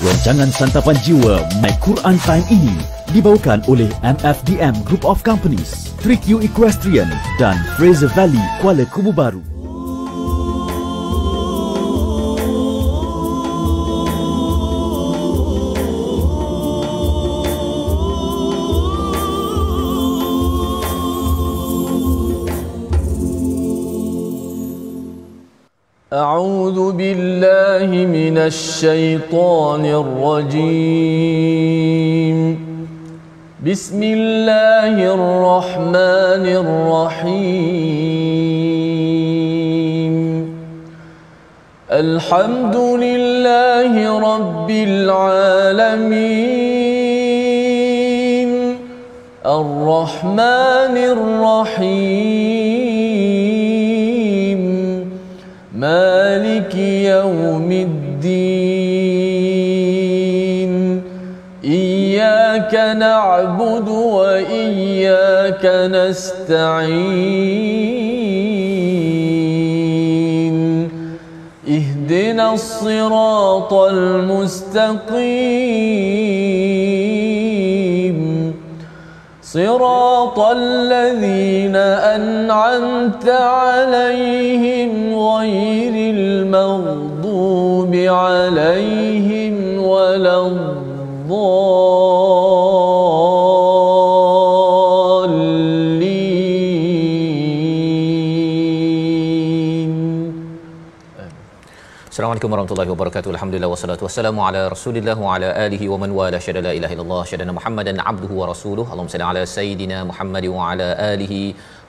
Rancangan Santapan Jiwa My Quran Time ini dibawakan oleh MFDM Group of Companies, 3Q Equestrian dan Fraser Valley Kuala Kubu Baru. أعوذ بالله من الشيطان الرجيم بسم الله الرحمن الرحيم الحمد لله رب العالمين الرحمن الرحيم مالك يوم الدين إياك نعبد وإياك نستعين اهدنا الصراط المستقيم صراط الذين أنعمت عليهم غير المغضوب عليهم ولا الضالين. Assalamualaikum warahmatullahi wabarakatuh. Alhamdulillah wassalatu wassalamu ala Rasulillah wa ala alihi wa man wala syada la ilaha illallah syadana Muhammadan abduhu wa rasuluhu. Allahumma salli ala sayidina Muhammad wa ala alihi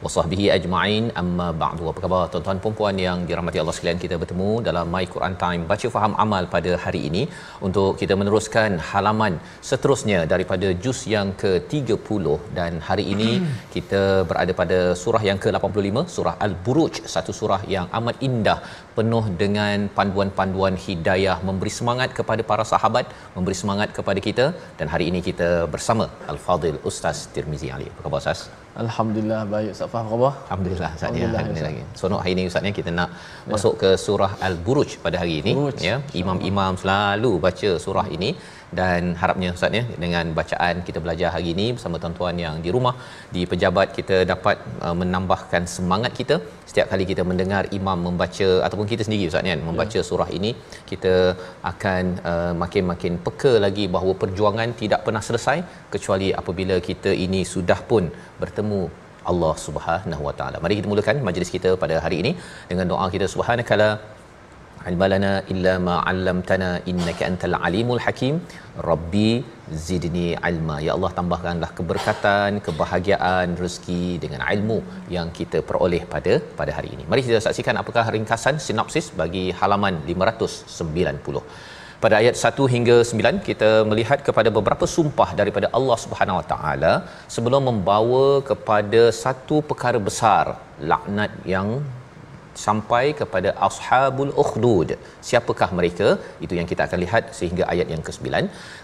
wa sahbihi ajma'in. Amma ba'du. Apa khabar tuan-tuan dan puan yang dirahmati Allah sekalian? Kita bertemu dalam My Quran Time baca faham amal pada hari ini untuk kita meneruskan halaman seterusnya daripada juz yang ke-30, dan hari ini kita berada pada surah yang ke-85, surah Al-Buruj, satu surah yang amat indah, penuh dengan panduan-panduan hidayah, memberi semangat kepada para sahabat, memberi semangat kepada kita. Dan hari ini kita bersama Al-Fadil Ustaz Tirmizi Ali. Apa khabar Ustaz? Alhamdulillah baik. Ustaz faham khabar? Alhamdulillah Ustaz ya. Alhamdulillah. Sonok hari ini Ustaz ya, kita nak masuk ke surah Al-Buruj pada hari ini ya. Imam-imam selalu baca surah ini, dan harapnya Ustaz ya, dengan bacaan kita belajar hari ini bersama tuan-tuan yang di rumah, di pejabat, kita dapat menambahkan semangat kita setiap kali kita mendengar imam membaca ataupun kita sendiri Ustaz ya membaca surah ini. Kita akan makin-makin peka lagi bahawa perjuangan tidak pernah selesai kecuali apabila kita ini sudah pun bertemu Allah Subhanahu Wa Taala. Mari kita mulakan majlis kita pada hari ini dengan doa kita. Subhanakala ilmalana illa ma 'allamtana innaka antal alimul hakim rabbi zidni ilma. Ya Allah, tambahkanlah keberkatan, kebahagiaan, rezeki dengan ilmu yang kita peroleh pada hari ini. Mari kita saksikan apakah ringkasan sinopsis bagi halaman 590. Pada ayat 1 hingga 9 kita melihat kepada beberapa sumpah daripada Allah Subhanahu Wa Taala sebelum membawa kepada satu perkara besar, laknat yang sampai kepada ashabul ukhdud. Siapakah mereka? Itu yang kita akan lihat sehingga ayat yang ke-9.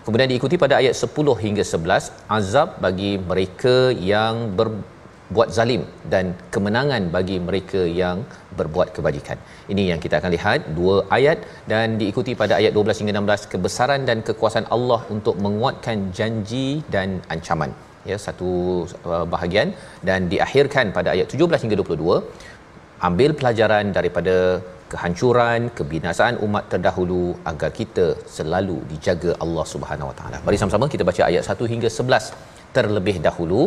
Kemudian diikuti pada ayat 10 hingga 11 azab bagi mereka yang berbuat zalim dan kemenangan bagi mereka yang berbuat kebajikan. Ini yang kita akan lihat, dua ayat, dan diikuti pada ayat 12 hingga 16 kebesaran dan kekuasaan Allah untuk menguatkan janji dan ancaman. Ya, satu bahagian, dan diakhirkan pada ayat 17 hingga 22 ambil pelajaran daripada kehancuran, kebinasaan umat terdahulu agar kita selalu dijaga Allah Subhanahu Wa Taala. Mari sama-sama kita baca ayat 1 hingga 11 terlebih dahulu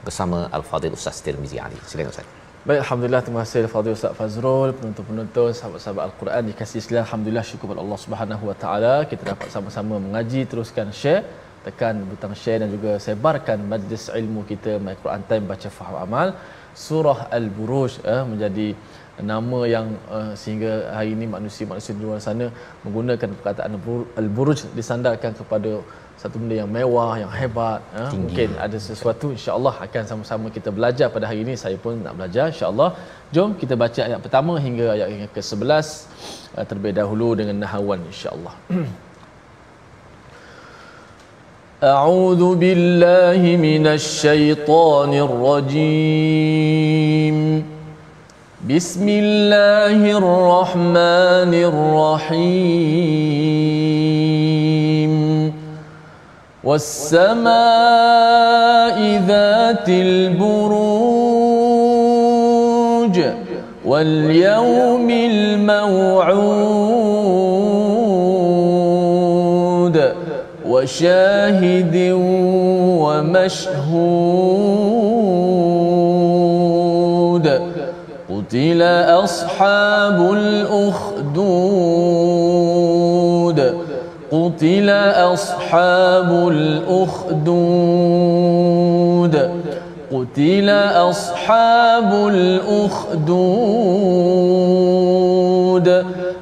bersama Al-Fadil Ustaz Tirmizi Ali. Silakan Ustaz. Baik, alhamdulillah, terima kasih Al-Fadil Ustaz Fazrul, penonton-penonton, sahabat-sahabat Al-Quran dikasihi sekalian. Alhamdulillah, syukur kepada Allah Subhanahu Wa Taala, kita dapat sama-sama mengaji. Teruskan share, tekan butang share dan juga sebarkan majlis ilmu kita My Quran Time baca faham amal. Surah Al-Buruj menjadi nama yang sehingga hari ini manusia-manusia di luar sana menggunakan perkataan Al-Buruj disandarkan kepada satu benda yang mewah, yang hebat. Mungkin ada sesuatu, insya-Allah akan sama-sama kita belajar pada hari ini. Saya pun nak belajar, insya-Allah. Jom kita baca ayat pertama hingga ayat yang ke-11 terlebih dahulu dengan nahawan, insya-Allah. A'udzu billahi minasy syaithanir rajim. Bismillahirrahmanirrahim. والسماء ذات البروج واليوم الموعود وشاهد ومشهود قتل أصحاب الأخدود قتل أصحاب الأخدود قتل أصحاب الأخدود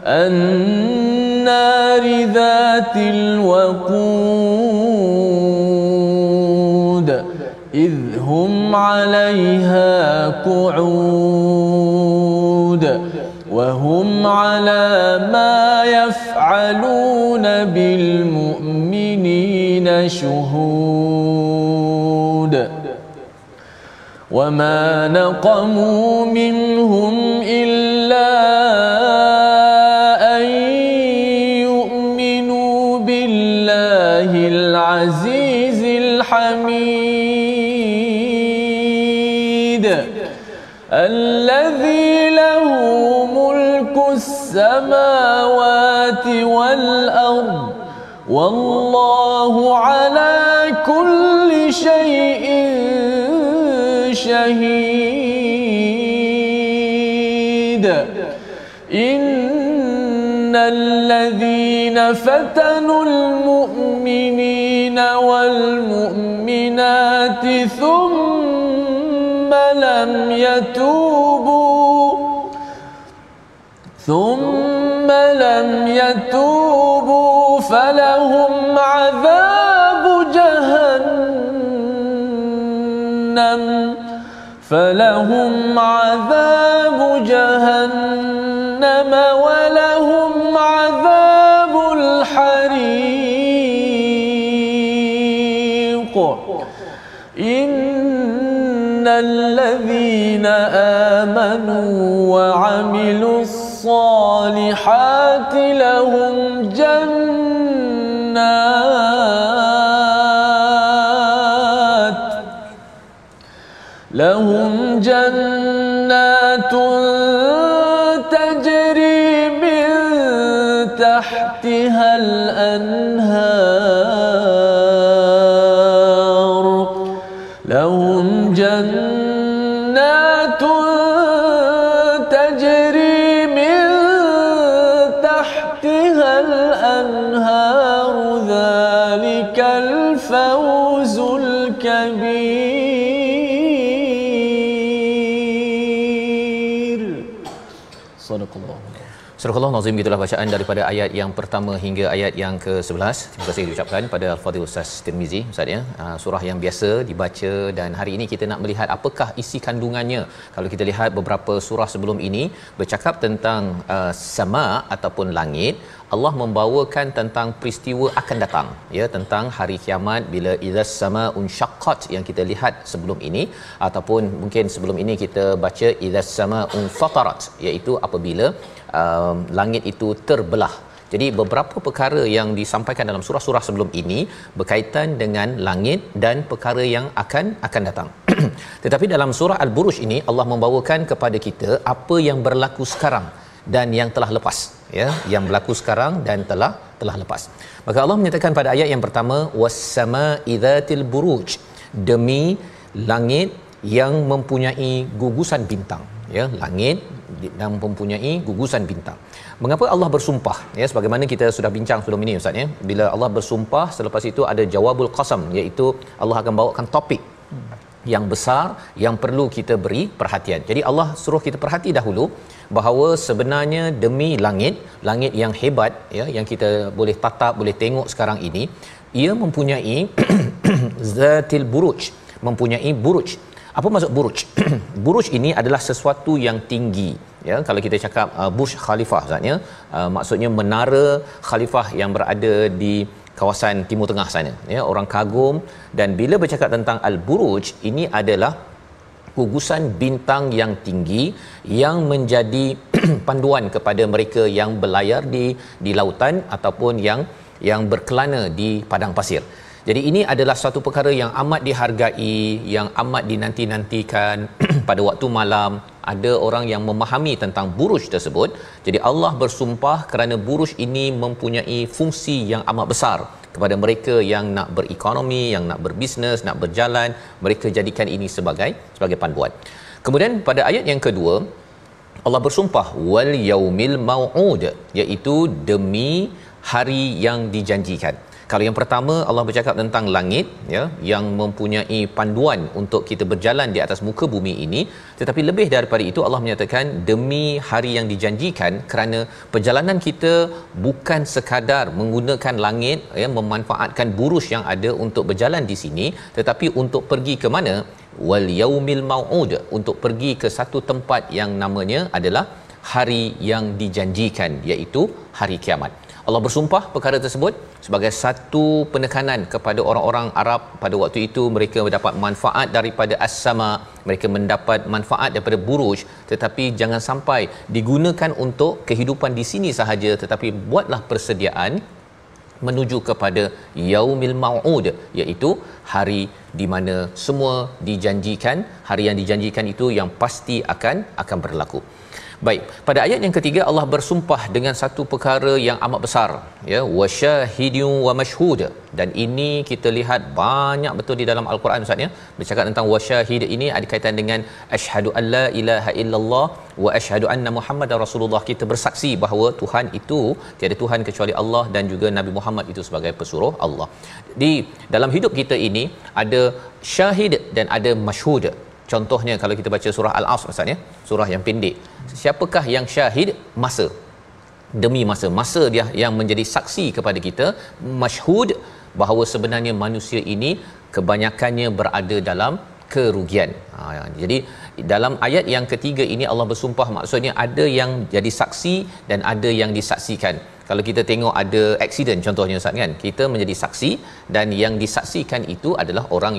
النار ذات الوقود إذ هم عليها قعود وهم على ما يفعلون بالمؤمنين شهود وما نقموا منهم إلا أن يؤمنوا بالله العزيز الحميد الذي له ملك السماوات والأرض والله على كل شيء شهيد إن الذين فتنوا المؤمنين والمؤمنات ثم لم يتوبوا فلهم عذاب جهنم ولهم عذاب الحريق إن الذين آمنوا وعملوا الصالحات لهم جنات تجري من تحتها الأنهار لهم جنات تجري من تحتها الأنهار ذلك الفوز الكبير. Surah Al-Nazim, gitulah bacaan daripada ayat yang pertama hingga ayat yang ke-11. Terima kasih diucapkan pada Al-Fadhil Ustaz Tirmizi, Ustaz ya. Surah yang biasa dibaca, dan hari ini kita nak melihat apakah isi kandungannya. Kalau kita lihat beberapa surah sebelum ini bercakap tentang sama ataupun langit, Allah membawakan tentang peristiwa akan datang, ya, tentang hari kiamat bila idzas samaa'un syaqqat yang kita lihat sebelum ini, ataupun mungkin sebelum ini kita baca idzas samaa'un fatarat, iaitu apabila langit itu terbelah. Jadi beberapa perkara yang disampaikan dalam surah-surah sebelum ini berkaitan dengan langit dan perkara yang akan datang. Tetapi dalam surah Al-Buruj ini Allah membawakan kepada kita apa yang berlaku sekarang dan yang telah lepas, ya, yang berlaku sekarang dan telah lepas. Maka Allah menyatakan pada ayat yang pertama, was-samaa'i dzatil buruj, demi langit yang mempunyai gugusan bintang, ya, langit yang mempunyai gugusan bintang. Mengapa Allah bersumpah, ya, sebagaimana kita sudah bincang sebelum ini Ustaz, ya, bila Allah bersumpah selepas itu ada jawabul qasam, iaitu Allah akan bawakan topik yang besar yang perlu kita beri perhatian. Jadi Allah suruh kita perhati dahulu bahawa sebenarnya demi langit yang hebat, ya, yang kita boleh tatap, boleh tengok sekarang ini, ia mempunyai zatil buruj, mempunyai buruj. Apa maksud buruj? Buruj ini adalah sesuatu yang tinggi, ya. Kalau kita cakap Burj Khalifah, maksudnya maksudnya menara khalifah yang berada di kawasan Timur Tengah sana, ya, orang kagum. Dan bila bercakap tentang al-buruj, ini adalah gugusan bintang yang tinggi yang menjadi panduan kepada mereka yang berlayar di lautan ataupun yang berkelana di padang pasir. Jadi ini adalah satu perkara yang amat dihargai, yang amat dinanti-nantikan pada waktu malam. Ada orang yang memahami tentang buruj tersebut. Jadi Allah bersumpah kerana buruj ini mempunyai fungsi yang amat besar kepada mereka yang nak berekonomi, yang nak berbisnes, nak berjalan, mereka jadikan ini sebagai panduan. Kemudian pada ayat yang kedua, Allah bersumpah wal yaumil mau'ud, iaitu demi hari yang dijanjikan. Kalau yang pertama Allah bercakap tentang langit, ya, yang mempunyai panduan untuk kita berjalan di atas muka bumi ini, tetapi lebih daripada itu Allah menyatakan demi hari yang dijanjikan, kerana perjalanan kita bukan sekadar menggunakan langit, ya, memanfaatkan buruj yang ada untuk berjalan di sini, tetapi untuk pergi ke mana? Wal yaumil mau'ud, untuk pergi ke satu tempat yang namanya adalah hari yang dijanjikan, iaitu hari kiamat. Allah bersumpah perkara tersebut sebagai satu penekanan kepada orang-orang Arab pada waktu itu. Mereka mendapat manfaat daripada as-sama, mereka mendapat manfaat daripada buruj, tetapi jangan sampai digunakan untuk kehidupan di sini sahaja, tetapi buatlah persediaan menuju kepada yaumil mau'ud, iaitu hari di mana semua dijanjikan, hari yang dijanjikan itu yang pasti akan berlaku. Baik, pada ayat yang ketiga Allah bersumpah dengan satu perkara yang amat besar, ya, wasyahidun wa mashhud. Dan ini kita lihat banyak betul di dalam al-Quran, Ustaz, ya. Bercakap tentang wasyahid ini ada kaitan dengan asyhadu alla ilaha illallah wa asyhadu anna muhammadar rasulullah. Kita bersaksi bahawa Tuhan itu tiada Tuhan kecuali Allah dan juga Nabi Muhammad itu sebagai pesuruh Allah. Di dalam hidup kita ini ada syahid dan ada mashhud. Contohnya kalau kita baca surah Al-Asr, Ustaz, ya, surah yang pendek. Siapakah yang syahid? Masa. Demi masa dia yang menjadi saksi kepada kita. Mashhud, bahawa sebenarnya manusia ini kebanyakannya berada dalam kerugian. Jadi dalam ayat yang ketiga ini Allah bersumpah, maksudnya ada yang jadi saksi dan ada yang disaksikan. Kalau kita tengok ada aksiden contohnya, Ustaz, kan, kita menjadi saksi dan yang disaksikan itu adalah orang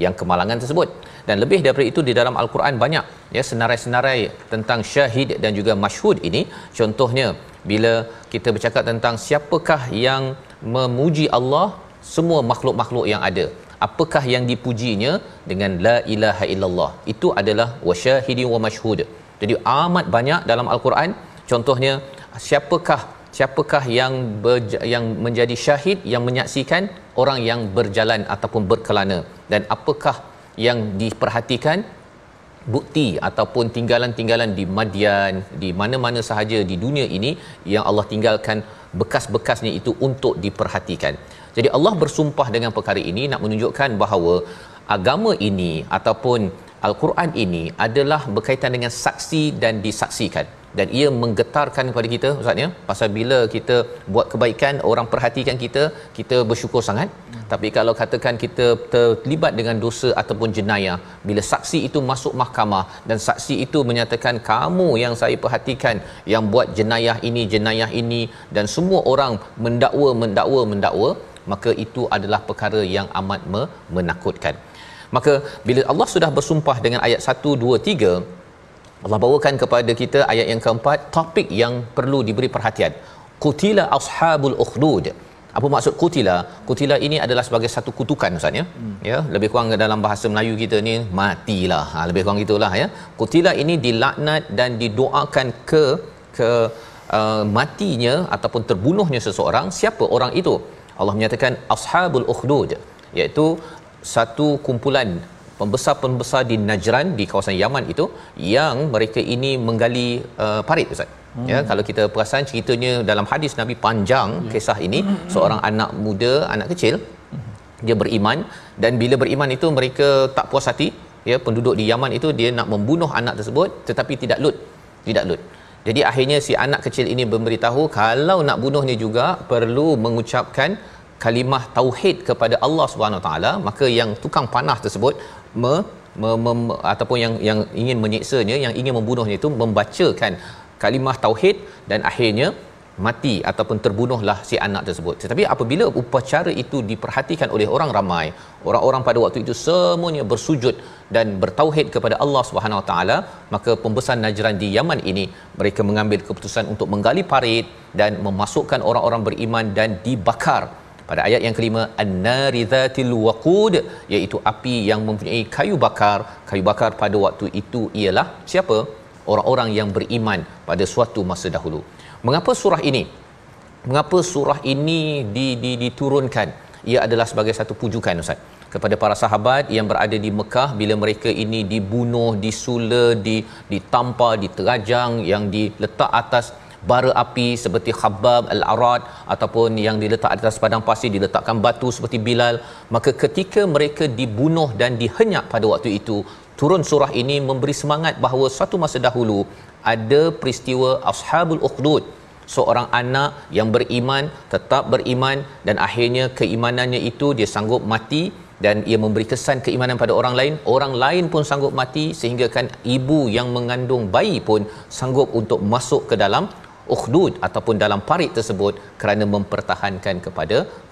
yang kemalangan tersebut. Dan lebih daripada itu di dalam al-Quran banyak, ya, senarai-senarai tentang syahid dan juga mashhud ini. Contohnya bila kita bercakap tentang siapakah yang memuji Allah, semua makhluk-makhluk yang ada, apakah yang dipujinya? Dengan la ilaha illallah. Itu adalah wasyahidin wa mashhud. Jadi amat banyak dalam al-Quran. Contohnya siapakah yang menjadi syahid, yang menyaksikan? Orang yang berjalan ataupun berkelana. Dan apakah yang diperhatikan? Bukti ataupun tinggalan-tinggalan di Madian, di mana-mana sahaja di dunia ini yang Allah tinggalkan bekas-bekasnya itu untuk diperhatikan. Jadi Allah bersumpah dengan perkara ini nak menunjukkan bahawa agama ini ataupun Al-Quran ini adalah berkaitan dengan saksi dan disaksikan. Dan ia menggetarkan kepada kita, Ustaz, ya, pasal bila kita buat kebaikan, orang perhatikan kita bersyukur sangat. Tapi kalau katakan kita terlibat dengan dosa ataupun jenayah, bila saksi itu masuk mahkamah dan saksi itu menyatakan kamu yang saya perhatikan yang buat jenayah ini dan semua orang mendakwa, maka itu adalah perkara yang amat menakutkan. Maka bila Allah sudah bersumpah dengan ayat 1, 2, 3, Allah bawakan kepada kita ayat yang keempat, topik yang perlu diberi perhatian. Qutila ashabul ukhdud. Apa maksud qutila? Qutila ini adalah sebagai satu kutukan, Ustaz, ya. Ya, lebih kurang dalam bahasa Melayu kita ni matilah. Lebih kurang gitulah, ya. Qutila ini dilaknat dan didoakan ke matinya ataupun terbunuhnya seseorang. Siapa orang itu? Allah menyatakan ashabul ukhdud, iaitu satu kumpulan pembesar-pembesar di Najran, di kawasan Yaman itu, yang mereka ini menggali parit, Ustaz. Ya, kalau kita perasan ceritanya dalam hadis Nabi panjang kisah ini. Seorang anak muda, anak kecil, dia beriman, dan bila beriman itu mereka tak puas hati, ya, penduduk di Yaman itu, dia nak membunuh anak tersebut tetapi tidak lut. Jadi akhirnya si anak kecil ini memberitahu kalau nak bunuhnya juga perlu mengucapkan kalimah tauhid kepada Allah Subhanahu Wa Taala. Maka yang tukang panah tersebut ataupun yang ingin menyiksanya, yang ingin membunuhnya itu membacakan kalimah tauhid, dan akhirnya mati ataupun terbunuhlah si anak tersebut. Tetapi apabila upacara itu diperhatikan oleh orang ramai, orang-orang pada waktu itu semuanya bersujud dan bertauhid kepada Allah Subhanahu Wa Taala, maka pembesar Najran di Yaman ini mereka mengambil keputusan untuk menggali parit dan memasukkan orang-orang beriman dan dibakar. Pada ayat yang kelima, an-nari dzatil waqud, iaitu api yang mempunyai kayu bakar. Kayu bakar pada waktu itu ialah siapa? Orang-orang yang beriman pada suatu masa dahulu. Mengapa surah ini diturunkan? Ia adalah sebagai satu pujukan, Ustaz, kepada para sahabat yang berada di Mekah bila mereka ini dibunuh, disula, ditampar, diterajang, yang diletak atas bara api seperti Khabbab al-Arad, ataupun yang diletak atas padang pasir, diletakkan batu seperti Bilal. Maka ketika mereka dibunuh dan dihenyak pada waktu itu, turun surah ini memberi semangat bahawa suatu masa dahulu ada peristiwa Ashabul Ukhdud, seorang anak yang beriman, tetap beriman, dan akhirnya keimanannya itu dia sanggup mati dan ia memberi kesan keimanan pada orang lain pun sanggup mati, sehingga kan ibu yang mengandung bayi pun sanggup untuk masuk ke dalam ukhdud ataupun dalam parit tersebut kerana mempertahankan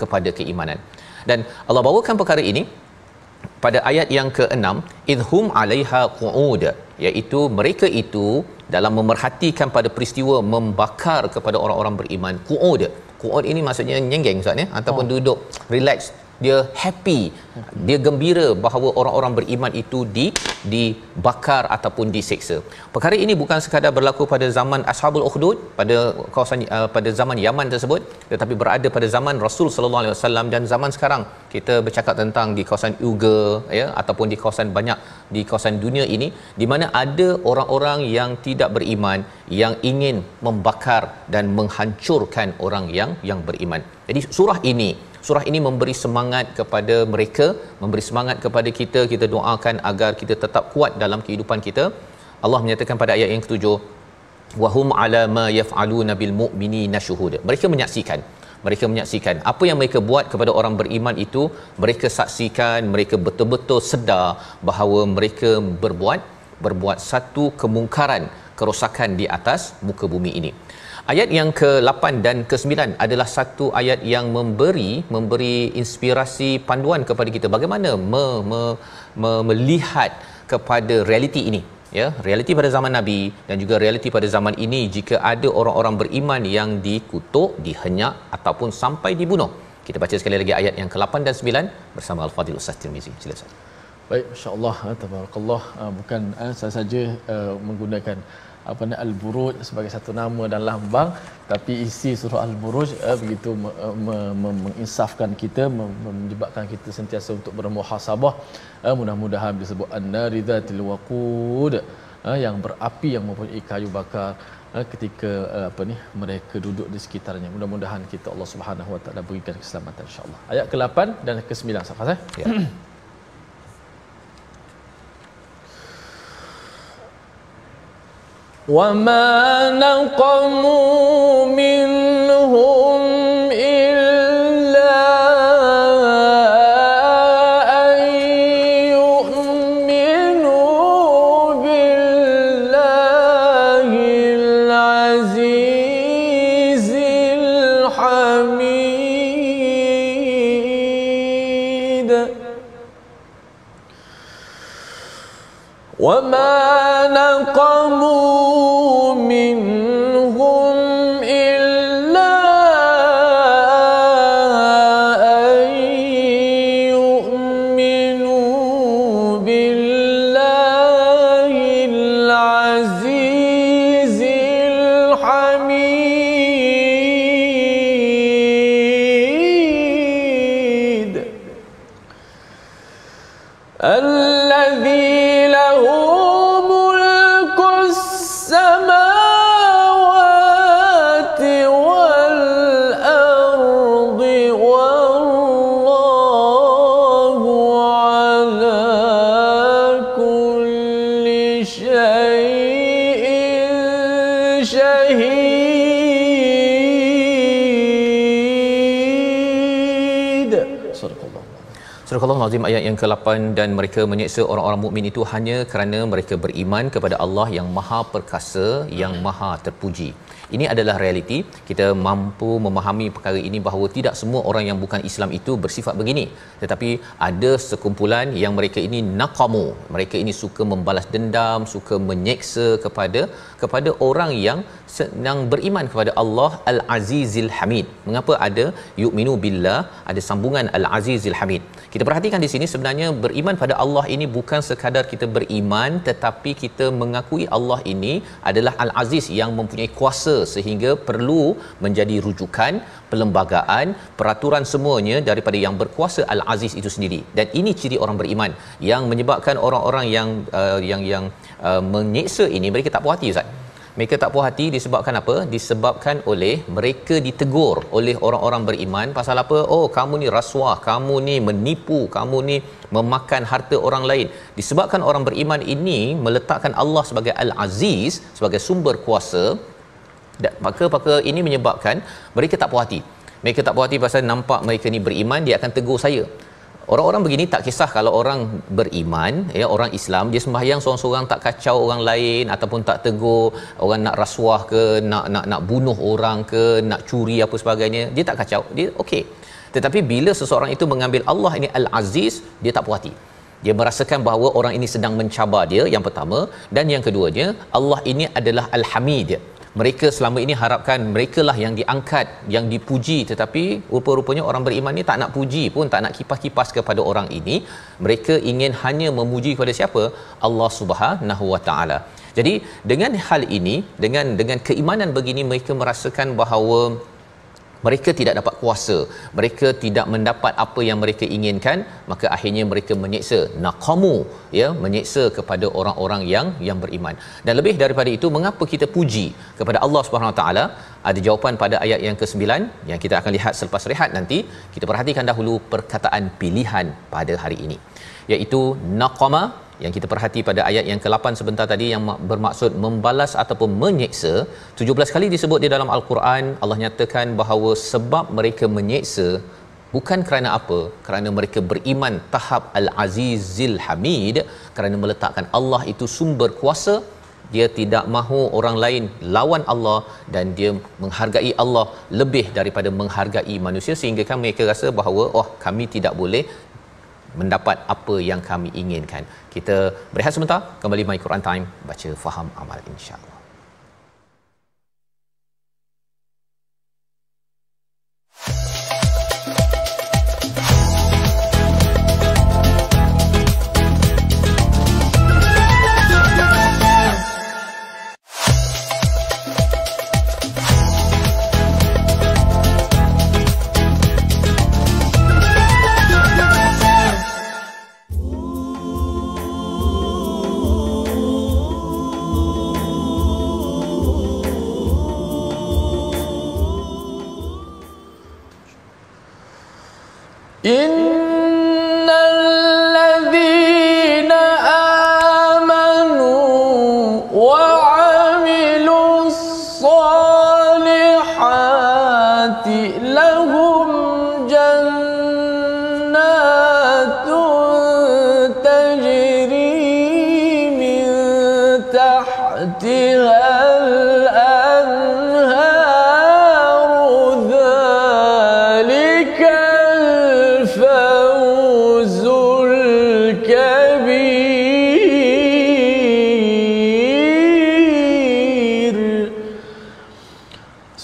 kepada keimanan. Dan Allah bawakan perkara ini pada ayat yang ke-6, idhum 'alaiha qu'ud, iaitu mereka itu dalam memerhatikan pada peristiwa membakar kepada orang-orang beriman. Qu'ud ini maksudnya nyenggeng, Ustaz, ataupun duduk relax, dia happy, dia gembira bahawa orang-orang beriman itu dibakar ataupun diseksa. Perkara ini bukan sekadar berlaku pada zaman Ashabul Ukhdud, pada kawasan pada zaman Yaman tersebut, tetapi berada pada zaman Rasul sallallahu alaihi wasallam dan zaman sekarang. Kita bercakap tentang di kawasan Uyghur, ya, ataupun di kawasan banyak di kawasan dunia ini di mana ada orang-orang yang tidak beriman yang ingin membakar dan menghancurkan orang yang beriman. Jadi surah ini memberi semangat kepada mereka, memberi semangat kepada kita. Kita doakan agar kita tetap kuat dalam kehidupan kita. Allah menyatakan pada ayat yang ke-7, wahum ala ma yaf'aluna bil mu'minina syuhud. Mereka menyaksikan apa yang mereka buat kepada orang beriman itu. Mereka saksikan, mereka betul-betul sedar bahawa mereka berbuat satu kemungkaran, kerosakan di atas muka bumi ini. Ayat yang ke-8 dan ke-9 adalah satu ayat yang memberi inspirasi, panduan kepada kita bagaimana melihat kepada realiti ini, ya, realiti pada zaman Nabi dan juga realiti pada zaman ini jika ada orang-orang beriman yang dikutuk, dihenyak ataupun sampai dibunuh. Kita baca sekali lagi ayat yang ke-8 dan 9 bersama Al-Fadhil Ustaz Tirmizi. Silakan. Baik, masya-Allah, tabarakallah. Bukan sahaja menggunakan Al-Buruj sebagai satu nama dan lambang, tapi isi surah Al-Buruj begitu menginsafkan kita, menyebabkan kita sentiasa untuk bermuhasabah. Mudah-mudahan disebut an-nari dzatil waqud, yang berapi, yang mempunyai kayu bakar ketika mereka duduk di sekitarnya. Mudah-mudahan kita Allah Subhanahu Wa Taala berikan keselamatan, insya-Allah. Ayat ke-8 dan ke-9, Safas, ya. وَمَا نَقَمُوا مِنْهُمْ إِلَّا أَنْ يُؤْمِنُوا بِاللَّهِ الْعَزِيزِ الْحَمِيدِ وَمَا نَقَمُوا منهم إلا أن يؤمنوا بالله العزيز الحميد الذي له ملك السماوات والأرض والله على كل شيء شهيد. Surah Al-Azim ayat yang ke-8, dan mereka menyeksa orang-orang mukmin itu hanya kerana mereka beriman kepada Allah yang Maha Perkasa, yang Maha Terpuji. Ini adalah realiti. Kita mampu memahami perkara ini bahawa tidak semua orang yang bukan Islam itu bersifat begini. Tetapi ada sekumpulan yang mereka ini naqamu. Mereka ini suka membalas dendam, suka menyeksa kepada orang yang sedang beriman kepada Allah Al-Azizil Hamid. Mengapa ada yu'minu billah, ada sambungan Al-Azizil Hamid? Kita perhatikan di sini sebenarnya beriman pada Allah ini bukan sekadar kita beriman, tetapi kita mengakui Allah ini adalah Al-Aziz yang mempunyai kuasa sehingga perlu menjadi rujukan, perlembagaan, peraturan semuanya daripada yang berkuasa Al-Aziz itu sendiri. Dan ini ciri orang beriman yang menyebabkan orang-orang yang menyeksa ini mereka tak puas hati, Ustaz. Mereka tak puas hati disebabkan apa? Disebabkan oleh mereka ditegur oleh orang-orang beriman pasal apa? Oh, kamu ni rasuah, kamu ni menipu, kamu ni memakan harta orang lain. Disebabkan orang beriman ini meletakkan Allah sebagai Al-Aziz, sebagai sumber kuasa, maka ini menyebabkan mereka tak puas hati. Mereka tak puas hati pasal nampak mereka ni beriman, dia akan tegur saya. Orang-orang begini tak kisah kalau orang beriman, ya, orang Islam, dia sembahyang seorang-seorang, tak kacau orang lain ataupun tak tegur orang nak rasuah ke, nak bunuh orang ke, nak curi apa sebagainya, dia tak kacau, dia okey. Tetapi bila seseorang itu mengambil Allah ini Al-Aziz, dia tak puas hati. Dia merasakan bahawa orang ini sedang mencabar dia, yang pertama, dan yang keduanya, Allah ini adalah Al-Hamid. Mereka selama ini harapkan merekalah yang diangkat, yang dipuji, tetapi rupa-rupanya orang beriman ni tak nak puji pun, tak nak kipas-kipas kepada orang ini. Mereka ingin hanya memuji kepada siapa? Allah Subhanahu Wa Taala. Jadi dengan hal ini, dengan keimanan begini, mereka merasakan bahawa mereka tidak dapat kuasa, mereka tidak mendapat apa yang mereka inginkan, maka akhirnya mereka menyeksa, naqamu, ya, menyeksa kepada orang-orang yang beriman. Dan lebih daripada itu, mengapa kita puji kepada Allah Subhanahu Wa Taala? Ada jawapan pada ayat yang ke-9 yang kita akan lihat selepas rehat nanti. Kita perhatikan dahulu perkataan pilihan pada hari ini, iaitu naqama, yang kita perhati pada ayat yang ke-8 sebentar tadi, yang bermaksud membalas ataupun menyeksa. 17 kali disebut di dalam Al-Quran. Allah nyatakan bahawa sebab mereka menyeksa bukan kerana apa? Kerana mereka beriman tahap Al-Azizil Hamid, kerana meletakkan Allah itu sumber kuasa. Dia tidak mahu orang lain lawan Allah, dan dia menghargai Allah lebih daripada menghargai manusia, sehingga kan mereka rasa bahawa kami tidak boleh mendapat apa yang kami inginkan. Kita berehat sebentar, kembali My Quran Time, baca faham amal insya-Allah.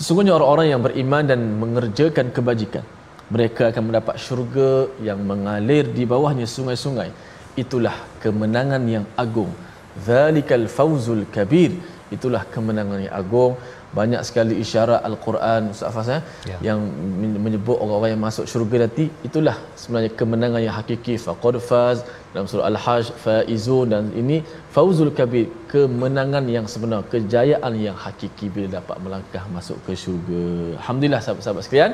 Sesungguhnya orang-orang yang beriman dan mengerjakan kebajikan, mereka akan mendapat syurga yang mengalir di bawahnya sungai-sungai. Itulah kemenangan yang agung. Zalikal fawzul kabir. Itulah kemenangan yang agung. Banyak sekali isyarat Al-Quran, Ustaz Faz, yang menyebut orang-orang yang masuk syurga nanti. Itulah sebenarnya kemenangan yang hakiki. Faqad faz dalam surah Al-Hajj, faizun, dan ini fawzul kabir, kemenangan yang sebenar, kejayaan yang hakiki bila dapat melangkah masuk ke syurga. Alhamdulillah sahabat-sahabat sekalian.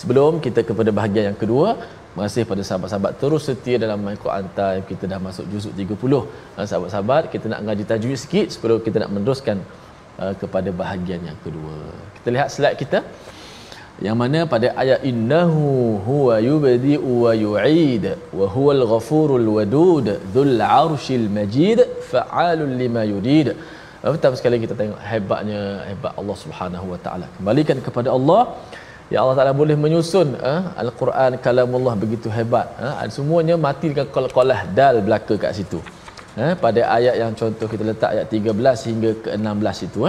Sebelum kita kepada bahagian yang kedua, terima kasih pada sahabat-sahabat terus setia dalam My Quran Time. Kita dah masuk juzuk 30. Sahabat-sahabat, kita nak ngaji tajwid sikit sebelum kita nak meneruskan kepada bahagian yang kedua. Kita lihat slide kita. Yang mana pada ayat innahu huwa yubdi'u wa yu'id wa huwal ghafurul wadud dzul 'arsyil majid fa'alul lima yurid. Pertama sekali kita tengok hebat Allah Subhanahu wa taala. Kembalikan kepada Allah. Ya Allah Taala boleh menyusun Al-Quran kalamullah begitu hebat. Semuanya mati dengan qalqalah dal belaka kat situ. Pada ayat yang contoh kita letak ayat 13 hingga ke 16 itu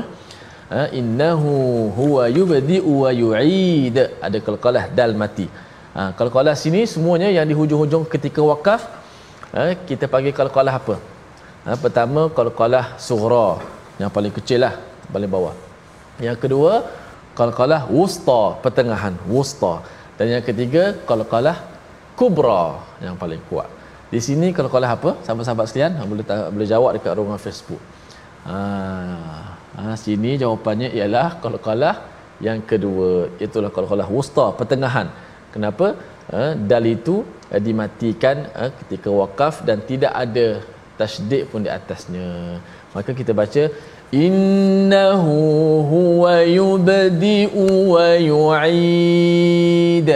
innahu huwa yubdi'u wa yu'id, ada qalqalah dal mati. Qalqalah sini semuanya yang di hujung-hujung ketika wakaf kita panggil qalqalah apa? Pertama qalqalah sughra, yang paling kecil lah, paling bawah. Yang kedua qalqalah wusta, pertengahan wusta, dan yang ketiga qalqalah kubra, yang paling kuat. Di sini qalqalah apa? Sahabat-sahabat sekalian boleh jawab dekat ruangan Facebook. Sini jawapannya ialah qalqalah yang kedua, itulah qalqalah wusta, pertengahan. Kenapa? Dal itu dimatikan ketika wakaf dan tidak ada tasydid pun di atasnya. Maka kita baca innahu huwa yubdi'u wa yu'id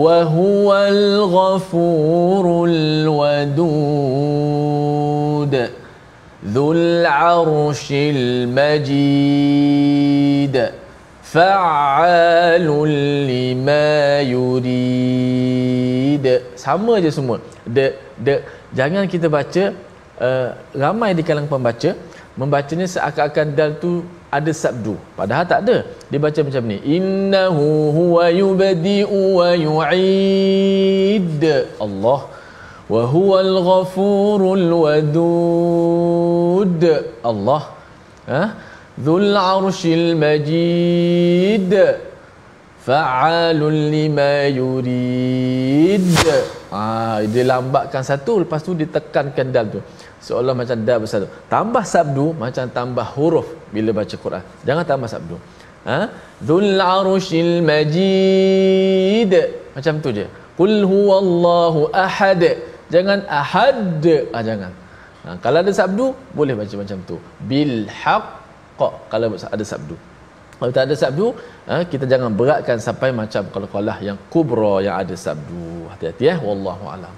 wa huwal ghafurul wadud dzul 'arsyil majid fa'alul lima yurid. Sama je semua. Jangan kita baca ramai di kalangan pembaca membacanya seakan-akan dal tu ada sabdu, padahal tak ada. Dia baca macam ni, innahu huwa yubdi'u wa yu'id Allah wa huwal ghafurul wadud Allah dzul 'arsyil majid fa'alul lima yurid. Dia lambatkan satu, lepas tu ditekankan dal tu, seolah macam dal bersatu. Tambah sabdu macam tambah huruf bila baca Quran. Jangan tambah sabdu. Dzul 'arsyil majid, macam tu je. Qul huwallahu ahad, jangan ahad. Jangan. Kalau ada sabdu boleh baca macam tu, bil haqq kalau ada sabdu. Kalau tak ada sabdu, kita jangan beratkan sampai macam qalqalah yang kubra yang ada sabdu. Hati-hati wallahu a'lam.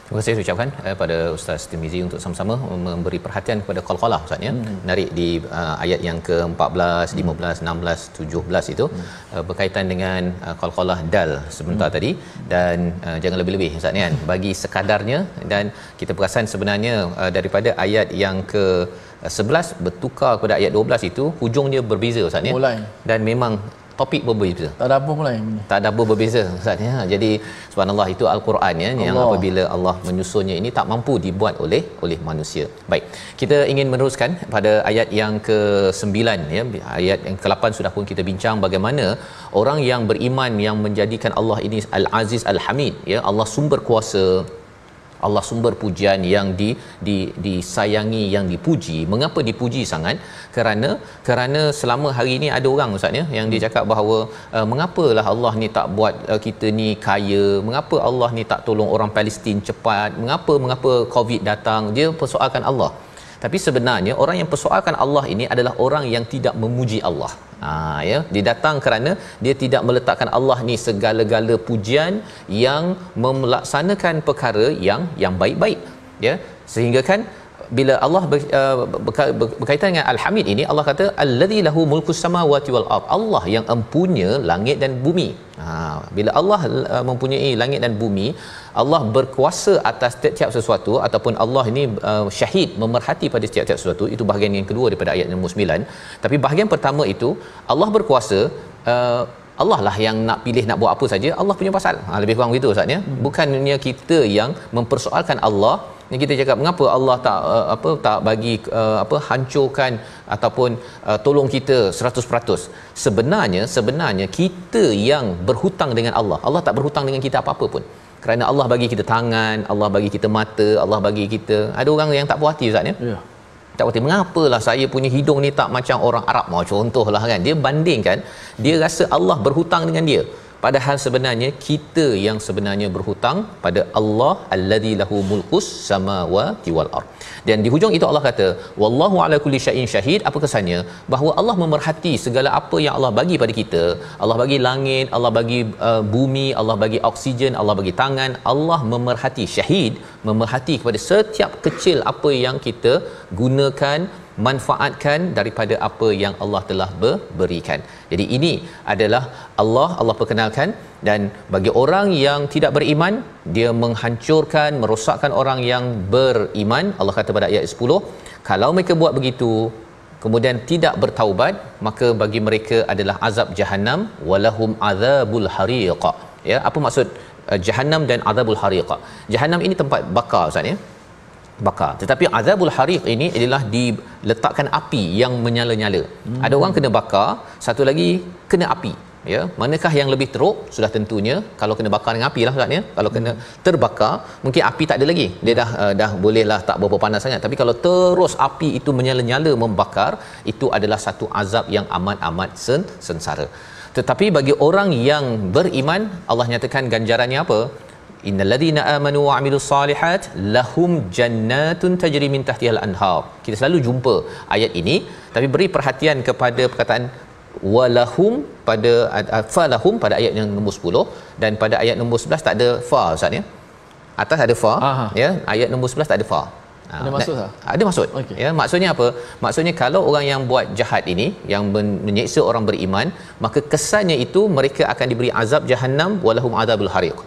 Terima kasih saya ucapkan pada Ustaz Tirmizi untuk sama-sama memberi perhatian kepada qalqalah Ustaz ya. Menarik di ayat yang ke-14, 15, 16, 17 itu berkaitan dengan qalqalah dal sebentar tadi, dan jangan lebih-lebih Ustaz kan bagi sekadarnya. Dan kita perasan sebenarnya daripada ayat yang ke 11 bertukar kepada ayat 12 itu hujungnya berbeza Ustaz ya. Dan memang topik berbeza. Tak ada apa mulai. Tak ada apa berbeza Ustaz ya. Jadi subhanallah, itu al-Quran ya, yang apabila Allah menyusunnya ini tak mampu dibuat oleh manusia. Baik. Kita ingin meneruskan pada ayat yang ke-9 ya. Ayat yang ke-8 sudah pun kita bincang bagaimana orang yang beriman yang menjadikan Allah ini Al-Aziz Al-Hamid ya, Allah sumber kuasa, Allah sumber pujian yang disayangi, yang dipuji. Mengapa dipuji sangat? Kerana selama hari ini ada orang Ustaz ya yang dia cakap bahawa mengapalah Allah ni tak buat kita ni kaya, mengapa Allah ni tak tolong orang Palestin cepat, mengapa COVID datang. Dia persoalkan Allah. Tapi sebenarnya orang yang persoalkan Allah ini adalah orang yang tidak memuji Allah. Ya, dia datang kerana dia tidak meletakkan Allah ni segala-gala pujian, yang melaksanakan perkara yang baik-baik ya. Sehingga kan bila Allah berkaitan dengan Al-Hamid ini, Allah kata allazi lahu mulkus samawati wal ard, Allah yang empunya langit dan bumi. Bila Allah mempunyai langit dan bumi, Allah berkuasa atas setiap sesuatu, ataupun Allah ini syahid, memerhati pada setiap sesuatu. Itu bahagian yang kedua daripada ayat nombor 9. Tapi bahagian pertama itu Allah berkuasa, Allah lah yang nak pilih nak buat apa saja, Allah punya pasal. Lebih kurang begitu Ustaz ya. Bukannya kita yang mempersoalkan Allah. Ni kita cakap mengapa Allah tak bagi hancurkan ataupun tolong kita 100%. Sebenarnya kita yang berhutang dengan Allah. Allah tak berhutang dengan kita apa-apa pun. Kerana Allah bagi kita tangan, Allah bagi kita mata, Allah bagi kita. Ada orang yang tak puas hati Ustaz ya. Ya. Tak puas hati, mengapalah saya punya hidung ni tak macam orang Arab. Contohlah kan. Dia bandingkan, dia rasa Allah berhutang dengan dia. padahal sebenarnya kita yang sebenarnya berhutang pada Allah allazi lahu mulkus samawati wal ard. Dan di hujung itu Allah kata wallahu ala kulli syai'in syahid. Apa kesannya? Bahawa Allah memerhati segala apa yang Allah bagi pada kita. Allah bagi langit, Allah bagi bumi, Allah bagi oksigen, Allah bagi tangan. Allah memerhati, syahid memerhati kepada setiap kecil apa yang kita gunakan, manfaatkan daripada apa yang Allah telah berikan. Jadi ini adalah Allah perkenalkan. Dan bagi orang yang tidak beriman, dia menghancurkan, merosakkan orang yang beriman. Allah kata pada ayat 10, kalau mereka buat begitu kemudian tidak bertaubat, maka bagi mereka adalah azab Jahannam, walahum azabul hariq. Ya, apa maksud Jahannam dan azabul hariq? Jahannam ini tempat bakar, Ustaz ya, bakar. Tetapi azabul hariq ini adalah diletakkan api yang menyala-nyala. Ada orang kena bakar, satu lagi kena api. Ya, manakah yang lebih teruk? Sudah tentunya kalau kena bakar dengan api lah, Ustaz ya. Kalau kena terbakar, mungkin api tak ada lagi, dia dah bolehlah, tak berapa panas sangat. Tapi kalau terus api itu menyala-nyala membakar, itu adalah satu azab yang amat-amat sengsara. Tetapi bagi orang yang beriman, Allah nyatakan ganjarannya apa? Innal ladzina amanu wa amilus solihat lahum jannatun tajri min tahtihal anhar. Kita selalu jumpa ayat ini, tapi beri perhatian kepada perkataan walahum pada falahum pada ayat yang nombor 10, dan pada ayat nombor 11 tak ada fa, Ustaz ya. Atas ada fa. Ya, ayat nombor 11 tak ada fa. Ada maksud tak? Ada maksud. Okay. Ya, maksudnya apa? Maksudnya kalau orang yang buat jahat ini, yang menyeksa orang beriman, maka kesannya itu mereka akan diberi azab Jahannam walahum azabul hariq.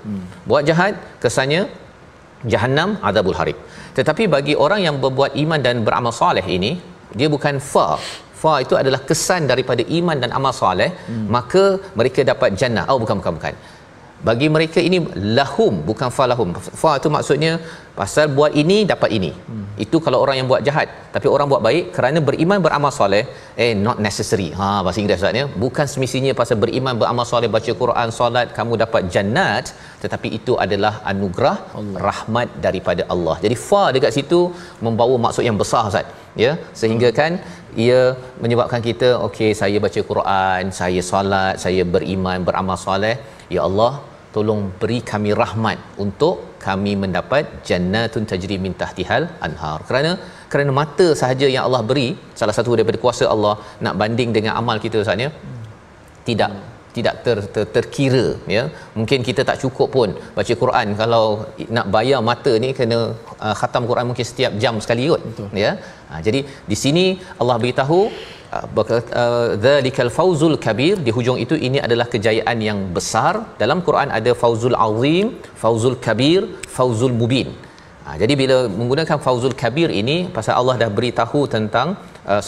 Buat jahat, kesannya Jahannam, azabul hariq. Tetapi bagi orang yang berbuat iman dan beramal soleh ini, dia bukan fa. Fa itu adalah kesan daripada iman dan amal soleh, maka mereka dapat jannah. Oh, bukan. Bagi mereka ini lahum, bukan falahum. Fa itu maksudnya pasal buat ini dapat ini. Itu kalau orang yang buat jahat. Tapi orang buat baik kerana beriman beramal soleh, not necessary. Bahasa Inggeris, Ustaz ya. Bukan semestinya pasal beriman beramal soleh, baca Quran, solat kamu dapat jannat, tetapi itu adalah anugerah Allah, rahmat daripada Allah. Jadi fa dekat situ membawa maksud yang besar, Ustaz ya, sehingga kan ia menyebabkan kita, okey, saya baca Quran, saya solat, saya beriman beramal soleh, ya Allah tolong beri kami rahmat untuk kami mendapat jannatun tajri min tahtihal anhar. Kerana mata sahaja yang Allah beri, salah satu daripada kuasa Allah, nak banding dengan amal kita, Ustaz ya, tidak terkira ya. Mungkin kita tak cukup pun baca Quran, kalau nak bayar mata ni kena khatam Quran mungkin setiap jam sekali kot. Ya. Jadi di sini Allah beritahu dzalikal fauzul kabir, di hujung itu ini adalah kejayaan yang besar. Dalam Quran ada fauzul azim, fauzul kabir, fauzul mubin. Jadi bila menggunakan fauzul kabir ini, pasal Allah dah beritahu tentang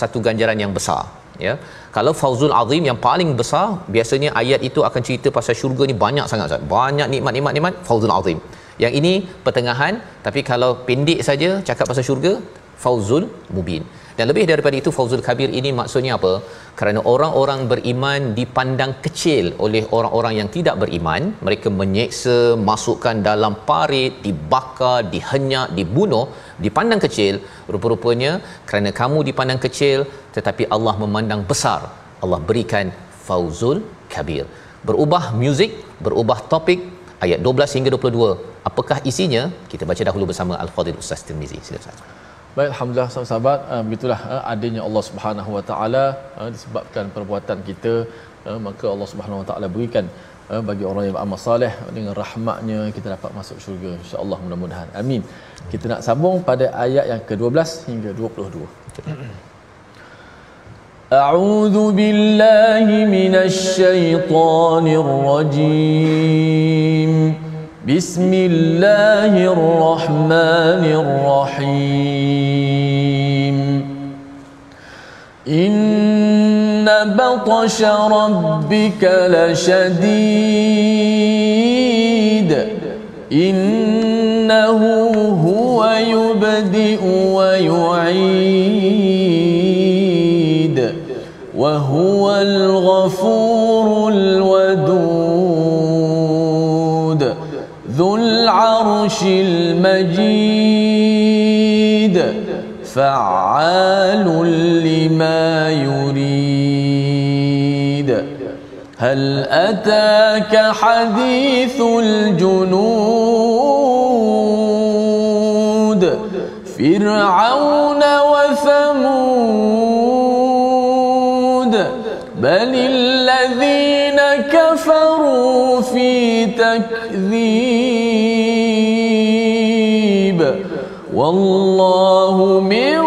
satu ganjaran yang besar ya. Kalau fauzul azim yang paling besar, biasanya ayat itu akan cerita pasal syurga ni banyak sangat, Ustaz. Banyak nikmat fauzul azim. Yang ini pertengahan, tapi kalau pendek saja cakap pasal syurga, fauzul mubin. Dan lebih daripada itu, fauzul kabir ini maksudnya apa? Kerana orang-orang beriman dipandang kecil oleh orang-orang yang tidak beriman. Mereka menyeksa, masukkan dalam parit, dibakar, dihenyak, dibunuh, dipandang kecil. Rupa-rupanya kerana kamu dipandang kecil, tetapi Allah memandang besar, Allah berikan fauzul kabir. Berubah muzik, berubah topik, ayat 12 hingga 22. Apakah isinya? Kita baca dahulu bersama Al-Fadhil Ustaz Tirmizi. Sila Ustaz. Baik, alhamdulillah sahabat-sahabat, begitulah adanya Allah Subhanahu Wa Taala, disebabkan perbuatan kita, maka Allah Subhanahu Wa Taala berikan bagi orang yang beramal soleh, dengan rahmatnya kita dapat masuk syurga, insya-Allah, mudah-mudahan. Amin. Kita nak sambung pada ayat yang ke-12 hingga 22. A'udzu billahi minasy syaithanir rajim. Bismillahirrahmanirrahim. Inna batsha rabbika lasyadid. Innahu huwa yubdi'u wa yu'id. Wa huwal ghafurul wadud. Dzul 'arsyil majid. Fa'alul lima yurid. هل أتاك حديث الجنود فرعون وثمود بل الذين كفروا في تكذيب والله من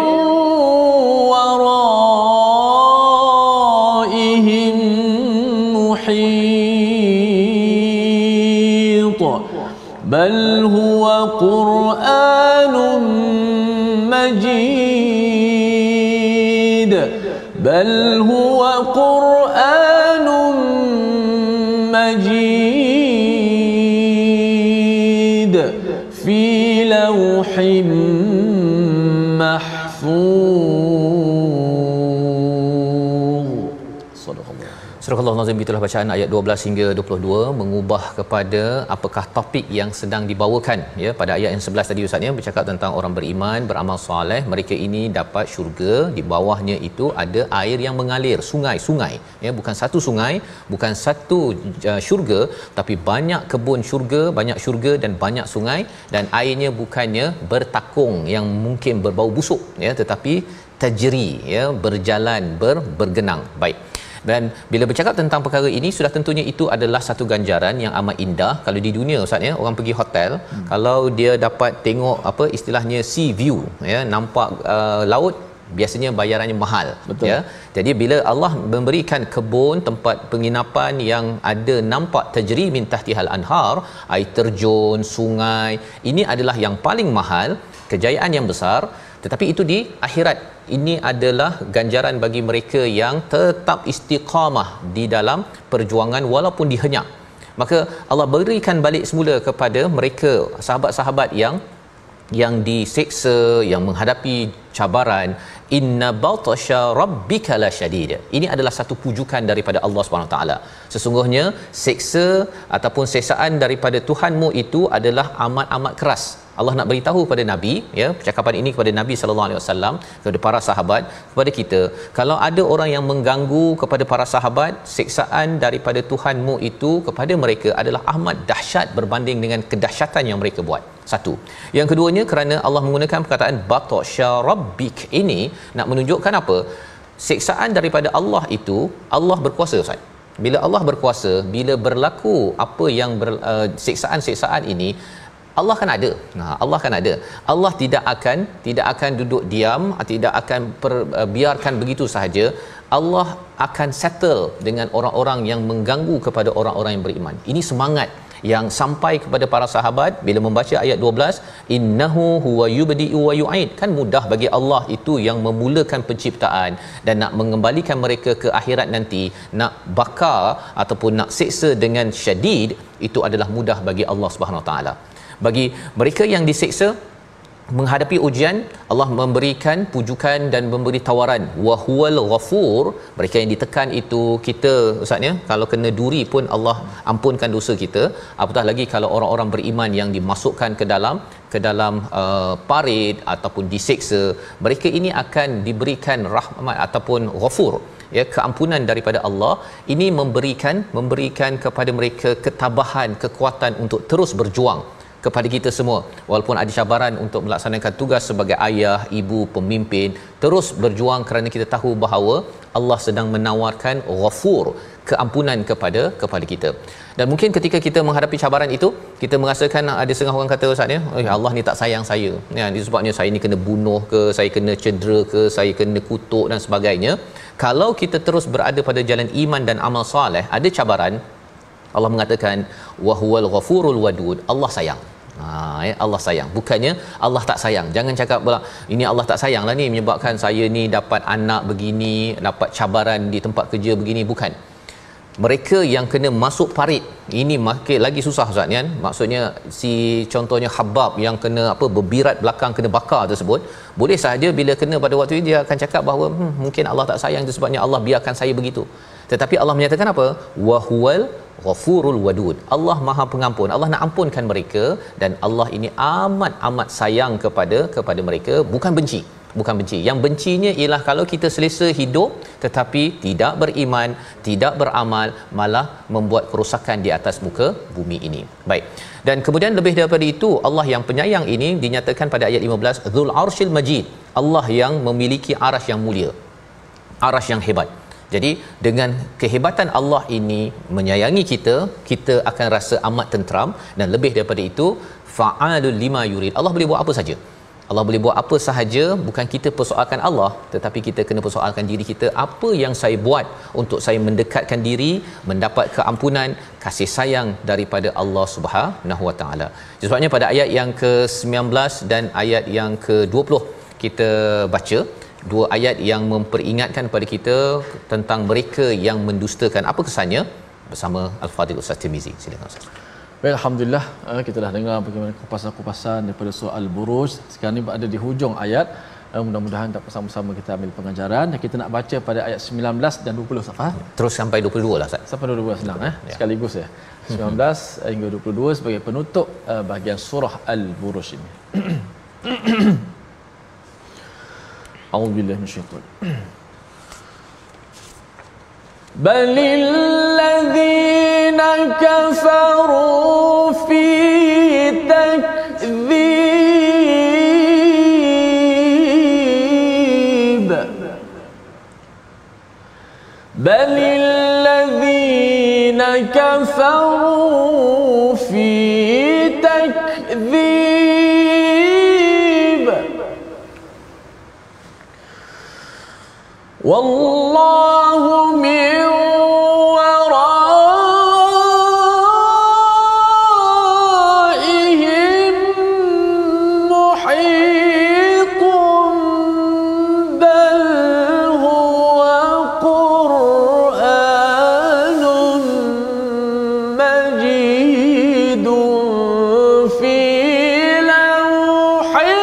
ورائهم محيط بل هو قرآن مجيد بل هو قرآن مجيد في لوح محفوظ. Surah Al-Nazim, itulah bacaan ayat 12 hingga 22 mengubah kepada apakah topik yang sedang dibawakan ya. Pada ayat yang 11 tadi Ustaz ya bercakap tentang orang beriman, beramal soleh, mereka ini dapat syurga, di bawahnya itu ada air yang mengalir, sungai-sungai ya, bukan satu sungai, bukan satu syurga, tapi banyak kebun syurga, banyak syurga dan banyak sungai, dan airnya bukannya bertakung yang mungkin berbau busuk ya, tetapi tajri ya, berjalan, bergenang. Baik. Dan bila bercakap tentang perkara ini, sudah tentunya itu adalah satu ganjaran yang amat indah. Kalau di dunia Ustaz ya, orang pergi hotel, kalau dia dapat tengok apa istilahnya sea view ya, nampak laut, biasanya bayarannya mahal. Betul. Ya. Jadi bila Allah memberikan kebun, tempat penginapan yang ada nampak tajri min tahtihal anhar, air terjun, sungai, ini adalah yang paling mahal, kejayaan yang besar. Tetapi itu di akhirat. Ini adalah ganjaran bagi mereka yang tetap istiqamah di dalam perjuangan walaupun dihenyak. Maka Allah berikan balik semula kepada mereka, sahabat-sahabat yang diseksa, yang menghadapi cabaran. Inna batasha rabbika lasyadid. Ini adalah satu pujukan daripada Allah Subhanahu taala. Sesungguhnya seksa ataupun seksaan daripada Tuhanmu itu adalah amat-amat keras. Allah nak beritahu kepada Nabi ya, percakapan ini kepada Nabi sallallahu alaihi wasallam, kepada para sahabat, kepada kita, kalau ada orang yang mengganggu kepada para sahabat, seksaan daripada Tuhanmu itu kepada mereka adalah amat dahsyat berbanding dengan kedahsyatan yang mereka buat. Satu. Yang keduanya, kerana Allah menggunakan perkataan batasya rabbik, ini nak menunjukkan apa? Seksaan daripada Allah itu, Allah berkuasa Ustaz. Bila Allah berkuasa, bila berlaku apa yang seksaan-seksaan ini, Allah kan ada. Allah kan ada. Allah tidak akan duduk diam, tidak akan biarkan begitu sahaja. Allah akan settle dengan orang-orang yang mengganggu kepada orang-orang yang beriman. Ini semangat yang sampai kepada para sahabat bila membaca ayat 12, innahu huwa yubdi'u wa yu'id. Kan mudah bagi Allah itu yang memulakan penciptaan dan nak mengembalikan mereka ke akhirat nanti, nak bakar ataupun nak seksa dengan syadid, itu adalah mudah bagi Allah Subhanahu Wa Taala. Bagi mereka yang diseksa, menghadapi ujian, Allah memberikan pujukan dan memberi tawaran, wa huwal ghafur. Mereka yang ditekan itu, kita Ustaz ya, kalau kena duri pun Allah ampunkan dosa kita, apatah lagi kalau orang-orang beriman yang dimasukkan ke dalam parit ataupun diseksa, mereka ini akan diberikan rahmat ataupun ghafur ya, keampunan daripada Allah. Ini memberikan kepada mereka ketabahan, kekuatan untuk terus berjuang. Kepada kita semua, walaupun ada cabaran untuk melaksanakan tugas sebagai ayah, ibu, pemimpin, terus berjuang kerana kita tahu bahawa Allah sedang menawarkan ghafur, keampunan kepada kita. Dan mungkin ketika kita menghadapi cabaran itu, kita merasakan ada setengah orang kata Ustaz ya, Allah ni tak sayang saya. Ya, sebabnya saya ni kena bunuh ke, saya kena cedera ke, saya kena kutuk dan sebagainya. Kalau kita terus berada pada jalan iman dan amal soleh, ada cabaran, Allah mengatakan wa huwal ghafurul wadud. Allah sayang. Allah sayang. Bukannya Allah tak sayang. Jangan cakap pula ini Allah tak sayang lah ni menyebabkan saya ni dapat anak begini, dapat cabaran di tempat kerja begini. Bukan. Mereka yang kena masuk parit, ini makin lagi susah Ustaz kan. Maksudnya contohnya Habab yang kena berbirat belakang, kena bakar tersebut, boleh sahaja bila kena pada waktu itu dia akan cakap bahawa mungkin Allah tak sayang, itu sebabnya Allah biarkan saya begitu. Tetapi Allah menyatakan apa? Wa huwal ghafurul wadud. Allah Maha Pengampun. Allah nak ampunkan mereka, dan Allah ini amat sayang kepada mereka, bukan benci. bukan benci. Yang bencinya ialah kalau kita selesa hidup tetapi tidak beriman, tidak beramal, malah membuat kerosakan di atas muka bumi ini. Baik. Dan kemudian lebih daripada itu, Allah yang penyayang ini dinyatakan pada ayat 15, Dzul Arsyil Majid, Allah yang memiliki arasy yang mulia, arasy yang hebat. Jadi dengan kehebatan Allah ini menyayangi kita, kita akan rasa amat tenteram. Dan lebih daripada itu, fa'alul lima yurid, Allah boleh buat apa saja. Allah boleh buat apa sahaja, bukan kita persoalkan Allah, tetapi kita kena persoalkan diri kita, apa yang saya buat untuk saya mendekatkan diri, mendapat keampunan, kasih sayang daripada Allah Subhanahu Wa Taala. Sebabnya pada ayat yang ke-19 dan ayat yang ke-20 kita baca dua ayat yang memperingatkan kepada kita tentang mereka yang mendustakan. Apa kesannya? Bersama Al-Fadhil Ustaz Tirmizi. Silakan Ustaz. Baik, alhamdulillah kita dah dengar bagaimana kupasan-kupasan daripada surah Al-Buruj. Sekarang ni berada di hujung ayat. Mudah-mudahan dapat bersama-sama kita ambil pengajaran. Dan kita nak baca pada ayat 19 dan 20 Safa. Terus sampai 22 lah Ustaz. Sampai 22 senang sekaligus ya. 19 hingga 22 sebagai penutup bahagian surah Al-Buruj ini. A'udzubillahi minasyaitanir balil ladzina kafaru fi takdzib balil ladzina kafaru fi takdzib wallahu min waraihim muhitun bal huwa qur'anun majidun fi lawhin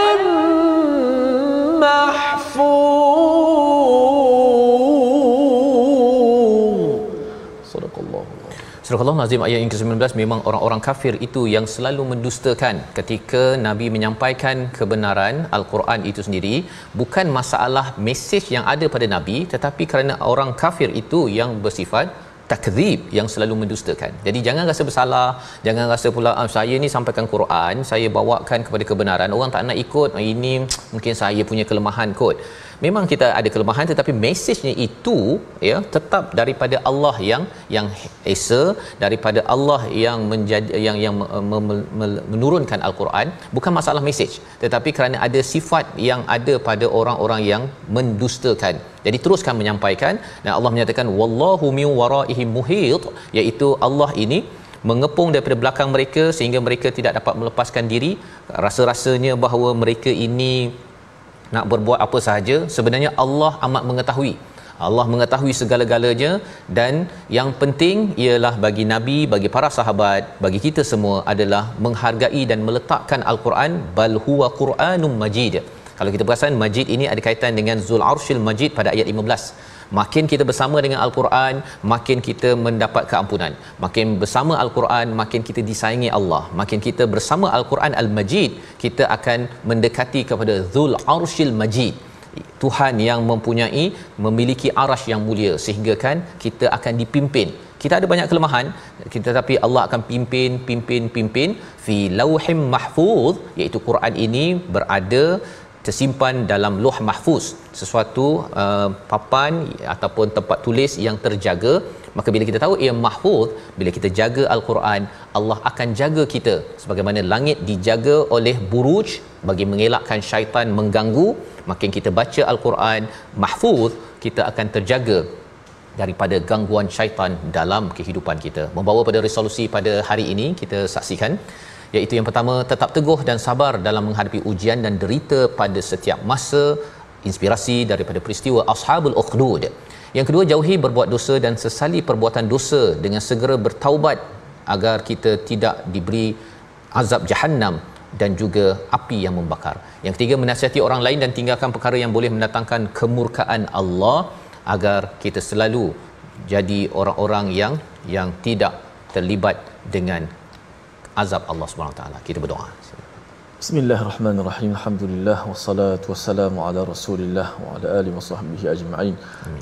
Surah Al-Nazim ayat yang ke-19, memang orang-orang kafir itu yang selalu mendustakan ketika Nabi menyampaikan kebenaran Al-Quran itu sendiri. Bukan masalah mesej yang ada pada Nabi, tetapi kerana orang kafir itu yang bersifat takdzib, yang selalu mendustakan. Jadi jangan rasa bersalah, jangan rasa pula saya ni sampaikan Quran, saya bawakan kepada kebenaran, orang tak nak ikut, ini mungkin saya punya kelemahan kot. Memang kita ada kelemahan, tetapi mesejnya itu ya tetap daripada Allah yang esa, daripada Allah yang menurunkan Al-Quran. Bukan masalah mesej, tetapi kerana ada sifat yang ada pada orang-orang yang mendustakan. Jadi teruskan menyampaikan, dan Allah menyatakan wallahu min waraihim muhit, iaitu Allah ini mengepung daripada belakang mereka sehingga mereka tidak dapat melepaskan diri. Rasa-rasanya bahawa mereka ini nak berbuat apa sahaja, sebenarnya Allah amat mengetahui. Allah mengetahui segala-galanya, dan yang penting ialah bagi Nabi, bagi para sahabat, bagi kita semua adalah menghargai dan meletakkan Al-Quran. Bal huwa Qur'anum Majid. Kalau kita perasan, Majid ini ada kaitan dengan Dzul Arsyil Majid pada ayat 15. Makin kita bersama dengan Al-Quran, makin kita mendapat keampunan. Makin bersama Al-Quran, makin kita disayangi Allah. Makin kita bersama Al-Quran Al-Majid, kita akan mendekati kepada Dzul Arsyil Majid, Tuhan yang memiliki arasy yang mulia, sehingga kan kita akan dipimpin. Kita ada banyak kelemahan, tetapi Allah akan pimpin fi lauhim mahfuz, iaitu Quran ini berada tersimpan dalam Lauh Mahfuz, sesuatu papan ataupun tempat tulis yang terjaga. Maka bila kita tahu ia mahfuz, bila kita jaga Al-Quran, Allah akan jaga kita sebagaimana langit dijaga oleh buruj bagi mengelakkan syaitan mengganggu. Makin kita baca Al-Quran mahfuz, kita akan terjaga daripada gangguan syaitan dalam kehidupan kita. Membawa pada resolusi pada hari ini, kita saksikan, iaitu yang pertama, tetap teguh dan sabar dalam menghadapi ujian dan derita pada setiap masa. Inspirasi daripada peristiwa Ashabul Ukhdud. Yang kedua, jauhi berbuat dosa dan sesali perbuatan dosa dengan segera bertaubat agar kita tidak diberi azab Jahannam dan juga api yang membakar. Yang ketiga, menasihati orang lain dan tinggalkan perkara yang boleh mendatangkan kemurkaan Allah, agar kita selalu jadi orang-orang yang tidak terlibat dengan azab Allah Subhanahu Wa Taala. Kita berdoa. Bismillahirrahmanirrahim. Alhamdulillah wassalatu wassalamu ala Rasulillah wa ala alihi wasahbihi ajma'in.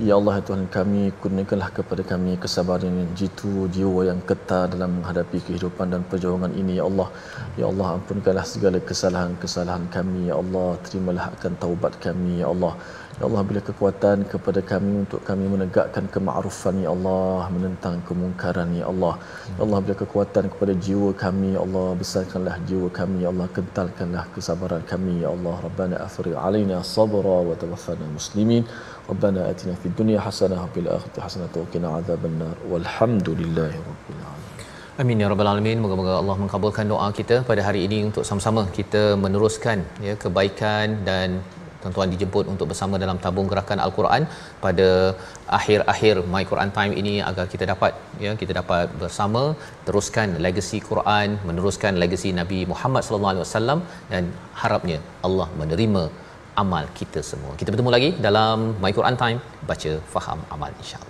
Ya Allah ya Tuhan kami, kurniakanlah kepada kami kesabaran yang jitu, jiwa yang kekal dalam menghadapi kehidupan dan perjuangan ini ya Allah. Ya Allah, ampunkanlah segala kesalahan-kesalahan kami ya Allah. Terimalah akan taubat kami ya Allah. Ya Allah, bila kekuatan kepada kami untuk kami menegakkan kema'rufan ya Allah, menentang kemungkaran ya Allah. Ya Allah, bila kekuatan kepada jiwa kami ya Allah, besarkanlah jiwa kami ya Allah, kentalkanlah kesabaran kami ya Allah. Rabbana afrigh alaina sabra wa tawaffana muslimin. Rabbana atina fid dunya hasanah wa fil akhirati hasanah wa qina adzabannar. Walhamdulillahi rabbil alamin. Amin ya rabbal alamin. Moga-moga Allah mengabulkan doa kita pada hari ini untuk sama-sama kita meneruskan ya kebaikan, dan tuan-tuan dijemput untuk bersama dalam tabung gerakan Al-Quran pada akhir-akhir My Quran Time ini, agar kita dapat bersama teruskan legasi Quran, meneruskan legasi Nabi Muhammad sallallahu alaihi wasallam, dan harapnya Allah menerima amal kita semua. Kita bertemu lagi dalam My Quran Time, baca faham amal insya-Allah.